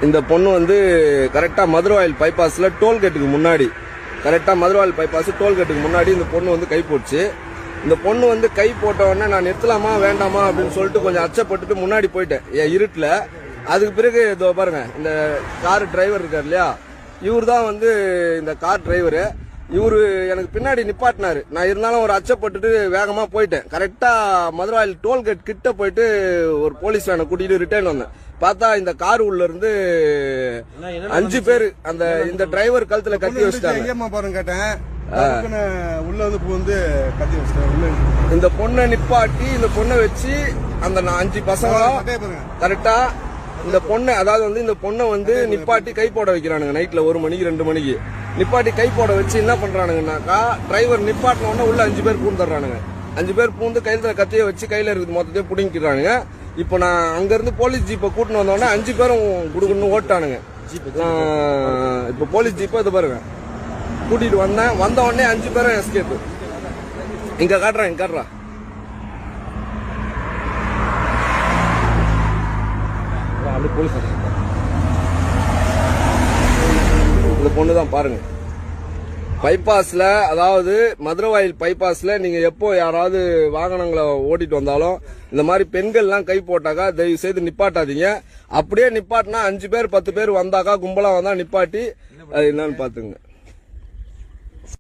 இந்த பொண்ணு வந்து கரெக்டா மதுரவாயில் பைபாஸ்ல டோல்கேட்டுக்கு முன்னாடி இந்த பொண்ணு வந்து கை போட்டுச்சு. இந்த பொண்ணு வந்து கை போட்ட உடனே நான் நிறுத்தலாமா வேண்டாமா அப்படின்னு சொல்லிட்டு கொஞ்சம் அச்சப்பட்டுட்டு முன்னாடி போயிட்டேன் இருட்டுல. அதுக்கு பிறகு இதோ பாருங்க, இந்த கார் டிரைவர் இருக்காரு இல்லையா, இவர் தான் வந்து இந்த கார் டிரைவரு. இவரு எனக்கு பின்னாடி நிப்பாட்டினாரு. நான் இருந்தாலும் ஒரு அச்சப்பட்டுட்டு வேகமா போயிட்டேன். கரெக்டா மதுரவாயில் டோல்கேட் கிட்ட போயிட்டு ஒரு போலீஸ் வேனை கூட்டிட்டு ரிட்டர்ன் வந்தேன். பார்த்தா இந்த கார் உள்ள இருந்து 5 பேர் அந்த இந்த டிரைவர் கழுத்துல கத்தி வச்சுட்டாங்க. உள்ள வந்து கத்தி வச்சுட்டாங்க. இந்த பொண்ணை நிப்பாட்டி இந்த பொண்ணை வச்சு அந்த 5 பசங்களும் கரெக்டா இந்த பொண்ணை, அதாவது வந்து இந்த பொண்ணை வந்து நிப்பாட்டி கை போட வைக்கிறானுங்க. நைட்ல 1 மணிக்கு 2 மணிக்கு நிப்பாட்டி கை போட வச்சு என்ன பண்றானுங்கன்னாக்கா, டிரைவர் நிப்பாட்டின உடனே உள்ள 5 பேர் பூந்துடுறானுங்க. 5 பேர் பூந்து கையில கத்திய வச்சு கையில இருக்குது மொத்தத்தையும் புடிங்கிக்கிறானுங்க. இப்போ நான் அங்க இருந்து போலீஸ் ஜீப்பை கூட்டின்னு வந்தோடனே 5 பேரும் குடுக்குன்னு ஓட்டானுங்க. இப்போ போலீஸ் ஜீப்பை இது பாருங்க கூட்டிட்டு வந்த உடனே 5 பேரும் எஸ்கேப். இங்க காட்டுறா போலீஸ். இந்த பொண்ணுதான் பாருங்க பைபாஸ்ல, அதாவது மதுரவாயில் பைபாஸ்ல நீங்க எப்போ யாராவது வாகனங்களை ஓட்டிட்டு வந்தாலும் இந்த மாதிரி பெண்கள்லாம் கை போட்டாக்கா தயவு செய்து நிப்பாட்டாதீங்க. அப்படியே நிப்பாட்டினா 5 பேர் 10 பேர் வந்தாக்கா கும்பலா வந்தா நிப்பாட்டி அது என்னன்னு பாத்துங்க.